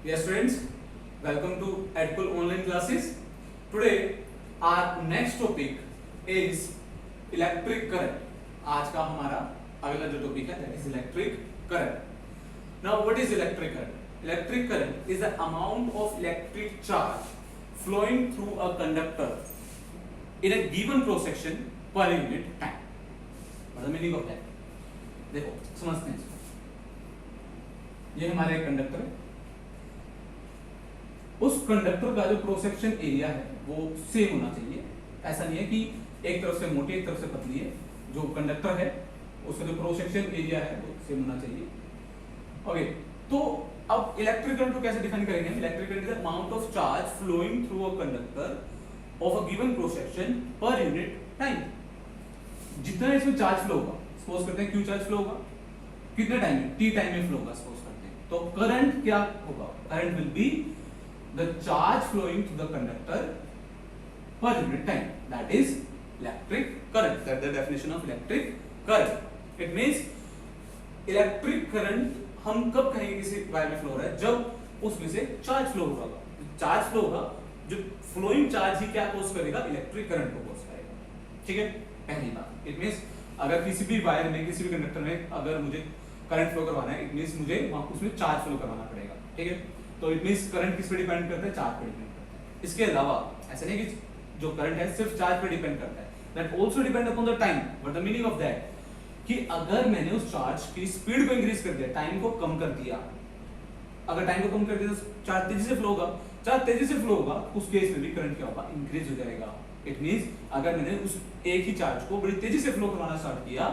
Yes, students, welcome to EdCool online classes. Today, our next topic is electric current. आज का हमारा अगला जो टॉपिक है that is electric current. Now, what is electric current? Electric current is the amount of electric charge flowing through a conductor in a given cross section per unit time. What is the meaning of that? देखो समझते हैं इसको. ये हमारा एक conductor है. उस conductor का जो क्रॉस सेक्शन एरिया है वो सेम होना चाहिए. ऐसा नहीं है कि एक तरफ से मोटी एक तरफ से पतली है. जो कंडक्टर है उसका जो क्रॉस सेक्शन एरिया है वो सेम होना चाहिए. ओके, तो अब इलेक्ट्रिक करंट को कैसे डिफाइन करेंगे हम? Electric current is the amount of charge flowing through a conductor of a given cross section per unit time. जितना इसमें चार्ज फ्लो होगा, सपोज करते हैं क्यू चार्ज फ्लो होगा, कितने टाइम में? टी टाइम में फ्लो होगा सपोज करते हैं. तो करंट क्या होगा? Current will be the charge flowing through the conductor per unit time, that is electric current. That's the definition of electric current. It means electric current हम कब कहेंगे किसी वायर में फ्लो हो रहा है? जब उसमें से चार्ज फ्लो होगा. चार्ज फ्लो होगा, जो फ्लोइंग चार्ज ही क्या कॉज करेगा? इलेक्ट्रिक करंट को कॉज करेगा. ठीक है, पहली बात. इट मींस अगर किसी भी वायर में, किसी भी कंडक्टर में अगर मुझे करंट फ्लो करवाना है, इट मींस मुझे वहां उसमें चार्ज फ्लो करवाना पड़ेगा. ठीक है, तो इट मींस करंट किस पे डिपेंड करता है? चार्ज पे डिपेंड करता है. इसके अलावा ऐसा नहीं कि जो करंट है सिर्फ चार्ज पे डिपेंड करता है. That also depend upon the time. What the meaning of that? कि अगर मैंने उस चार्ज की स्पीड को इंक्रीज कर दिया, टाइम को कम कर दिया, अगर टाइम को कम कर दिया तो चार्ज तेजी से फ्लो होगा. चार्ज तेजी से फ्लो होगा, उस केस में भी करंट क्या होगा? इंक्रीज हो जाएगा. इट मींस अगर मैंने उस एक ही चार्ज को बड़ी तेजी से फ्लो करवाना स्टार्ट किया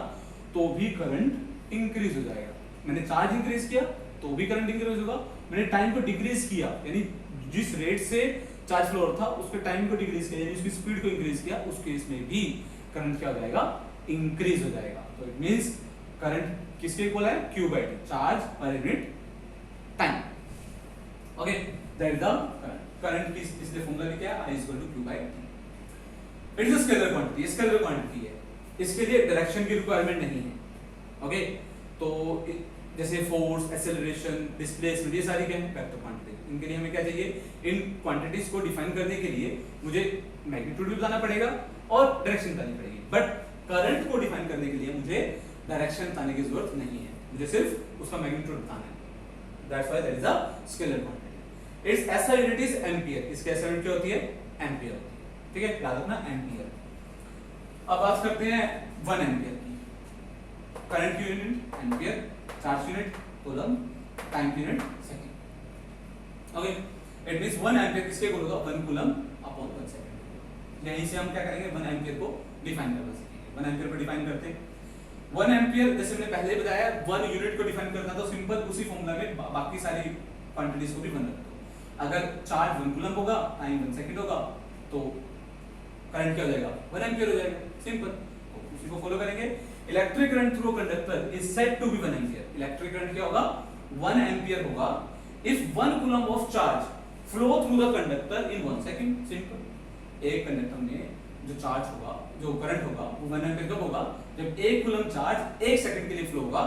तो भी करंट इंक्रीज हो जाएगा. मैंने चार्ज इंक्रीज किया तो भी करंट इंक्रीज होगा. मैंने टाइम को डिक्रीज किया, यानी जिस रेट से चार्ज फ्लो था उसके टाइम को डिक्रीज किया, यानी उसकी स्पीड को इंक्रीज किया, उस केस में भी करंट क्या हो जाएगा? इंक्रीज हो जाएगा. तो इट मींस करंट किसके इक्वल है? Q by T, चार्ज पर unit time. Okay, that is the current की इसलिए फॉर्मूला भी क्या है? I is equal to Q by T. It is a scalar quantity. Scalar quantity है, इसके लिए डायरेक्शन की रिक्वायरमेंट नहीं है. ओके, तो जैसे फोर्स, एक्सेलरेशन, डिस्प्लेसमेंट, ये सारी क्या है? Vector quantity. इनके लिए हमें क्या चाहिए? इन क्वांटिटीज को डिफाइन करने के लिए मुझे मैग्नीट्यूड भी बताना पड़ेगा और डायरेक्शन बतानी पड़ेगी. बट करंट को डिफाइन करने के लिए मुझे डायरेक्शन बताने की जरूरत नहीं है, मुझे सिर्फ उसका मैग्नीट्यूड बताना है. That's why that is a scalar quantity. It's SI unit is ampere. इसकी एसआई यूनिट क्या होती है? एम्पियर होती है. ठीक है, याद रखना एम्पियर. अब बात करते हैं 1 एम्पियर की. करंट की unit ampere, charge unit coulomb, time unit second. Okay, it means 1 ampere किसके इक्वल होगा? 1 कूलम अपॉन 1 सेकंड. यहीं से हम क्या करेंगे? 1 एम्पियर को डिफाइन करना सीखेंगे. 1 एम्पियर को डिफाइन करते हैं. 1 एम्पियर जैसे मैंने पहले बताया 1 यूनिट को डिफाइन करना, तो सिंपल उसी फॉर्मूला में बाकी सारी क्वांटिटीज को भी 1 रख दो. अगर चार्ज 1 कूलम होगा, टाइम 1 सेकंड होगा, तो करंट क्या हो जाएगा? 1 एम्पियर हो जाएगा. सिंपल, तो उसी को फॉलो करेंगे. Electric current through conductor is said to be 1 ampere. Electric current क्या होगा? 1 एम्पियर होगा if 1 coulomb of charge flow through the conductor in 1 second. Simple, एक कंडक्टर में जो चार्ज होगा, जो करंट होगा, वो 1 एम्पियर कब होगा? जब 1 कूलम चार्ज 1 सेकंड के लिए फ्लो होगा,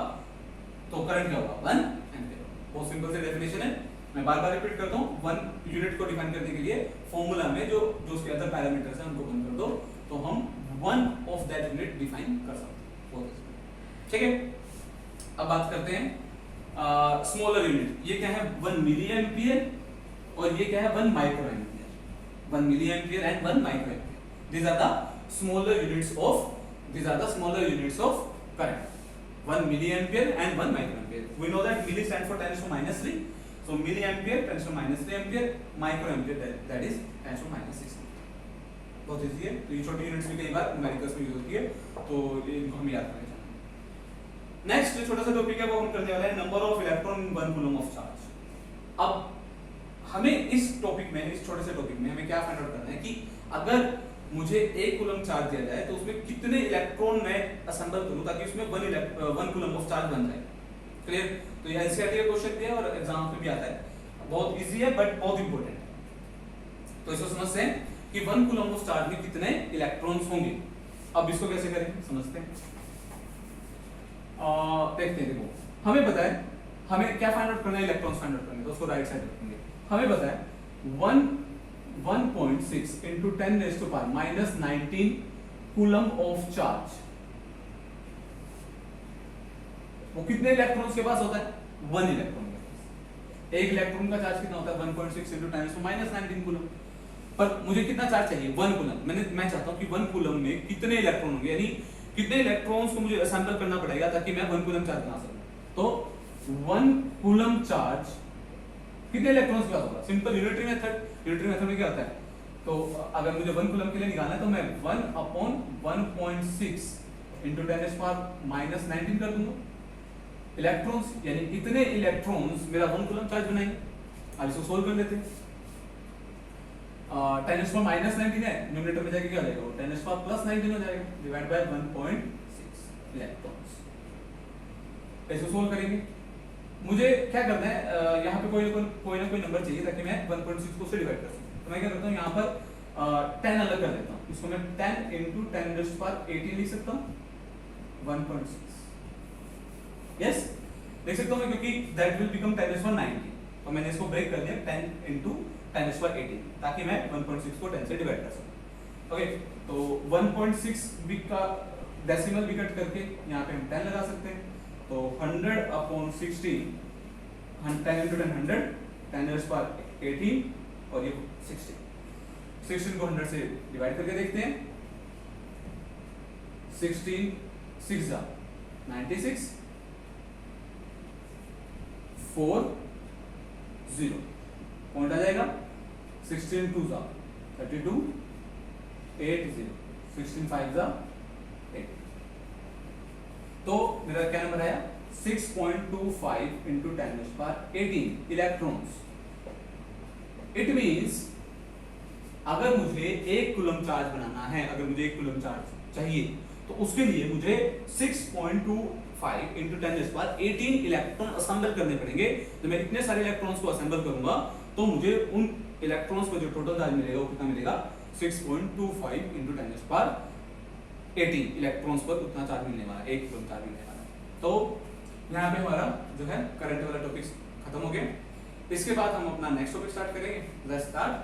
तो करंट क्या होगा? 1 एम्पियर. बहुत सिंपल से डेफिनेशन है. मैं बार-बार रिपीट करता हूं. 1 यूनिट को डिफाइन करने के लिए फार्मूला में जो उसके अदर पैरामीटर्स हैं उनको बंद कर दो, तो हम 1 ऑफ दैट यूनिट डिफाइन कर सकते हैं. ठीक है, अब बात करते हैं स्मॉलर यूनिट. ये क्या है? 1 मिली एम्पियर और ये क्या है? 1 micro ampere. 1 milli ampere and 1 micro ampere. These are the smaller units of current. 1 milliampere and 1 microampere. We know that milli stands for 10 to minus 3. So milliampere 10 to minus 3 ampere, microampere that is 10 to minus 6 ampere. बहुत easy है. तो ये छोटी units भी कई बार numericals में use होती है, तो इनको हम याद करना चाहिए. नेक्स्ट जो छोटा सा टॉपिक है वो हम करने वाले हैं number of electron in 1 coulomb of charge. अब हमें इस टॉपिक में, इस छोटे से टॉपिक में हमें क्या फाइंड आउट करना है कि अगर मुझे 1 कूलम चार्ज दिया जाए तो उसमें कितने इलेक्ट्रॉन मैं असेंबल करूं ताकि उसमें 1 कूलम ऑफ चार्ज बन जाए. क्लियर? तो ये एनसीईआरटी का क्वेश्चन दिया और एग्जाम में भी आता है. बहुत इजी है बट बहुत इंपॉर्टेंट है. तो इसको समझते हैं कि 1 कूलम ऑफ चार्ज में कितने इलेक्ट्रॉन्स होंगे. अब इसको कैसे करें समझते हैं. देखते हैं. देखो, हमें पता है हमें क्या फाइंड आउट करना है, इलेक्ट्रॉन्स फाइंड आउट करने, तो उसको राइट साइड रखेंगे। हमें पता है 1.6 into 10 raised to power minus 19 coulomb of charge, वो कितने इलेक्ट्रॉन्स के पास होता है, 1 इलेक्ट्रॉन के पास। एक इलेक्ट्रॉन का चार्ज कितना होता है, 1.6 into 10 raised to minus 19 coulomb. पर मुझे कितना चार्ज चाहिए, 1 कूलम। मैं चाहता हूं कि 1 कूलम में कितने इलेक्ट्रॉन होंगे, यानी कितने इलेक्ट्रॉन्स को मुझे असेंबल करना पड़ेगा ताकि मैं 1 कूलम चार्ज बना सकूं। तो 1 कूलम चार्ज कितने इलेक्ट्रॉन्स का होगा, सिंपल यूनिटरी मेथड में क्या होता है, तो अगर मुझे 1 कूलम के लिए निकालना है तो मैं 1/1.6 into 10 raised to power minus 19 कर दूंगा इलेक्ट्रॉन्स, यानी इतने इलेक्ट्रॉन्स मेरा 1 कूलम चार्ज बनाएंगे। अब इसको सोल्व कर लेते हैं। 10 raised to power minus 19 है, न्यूमरेटर में जाके क्या हो जाएगा, 10 raised to power plus 19 हो जाएगा, डिवाइड बाय 1.6 इलेक्ट्रॉन्स। इसको सोल्व करेंगे। मुझे क्या करना है, यहाँ पे कोई ना कोई नंबर चाहिए ताकि मैं 1.6 को से डिवाइड कर सकूं। तो मैं क्या करता हूँ, यहाँ पर 10 अलग कर देता हूँ, इसको मैं 10 into 10 raised to power 18 लिख सकता हूँ, 1.6। यस, देख सकता हूँ मैं, क्योंकि that will become 10 raised to power 90। तो मैंने इसको ब्रेक कर दिया 10 into 10 raised to power 18 ताकि मैं 1.6 को 10 से डिवाइड कर सकूं। ओके, तो 1.6 का डेसिमल भी कट करके यहाँ पे हम 10 लगा सकते हैं, तो 100/16, 10 into 10 100, 10 raised to power 18 और ये 16 को 100 से डिवाइड करके देखते हैं। 16 6 जा 96, 4 0 पॉइंट आ जाएगा। 16 2 जा 32, 8 0, 16 5 जा 8। तो मेरा क्या नंबर आया, 6.25 into 10 raised to power 18 electrons. It means अगर मुझे 1 कूलम चार्ज बनाना है, अगर मुझे 1 कूलम चार्ज चाहिए, तो उसके लिए मुझे 6.25 into 10 raised to power 18 electron assemble करने पड़ेंगे। तो मैं इतने सारे इलेक्ट्रॉन्स को असेंबल करूंगा तो मुझे उन इलेक्ट्रॉन्स को जो टोटल चार्ज मिलेगा वो कितना मिलेगा, 6.25 into 10 raised to power 18 electrons पर उतना चार्ज मिलने वाला है, 1 कूलम चार्ज मिलने वाला है। तो यहाँ पे हमारा जो है करंट वाला टॉपिक खत्म हो गया। इसके बाद हम अपना नेक्स्ट टॉपिक स्टार्ट करेंगे। Let's start.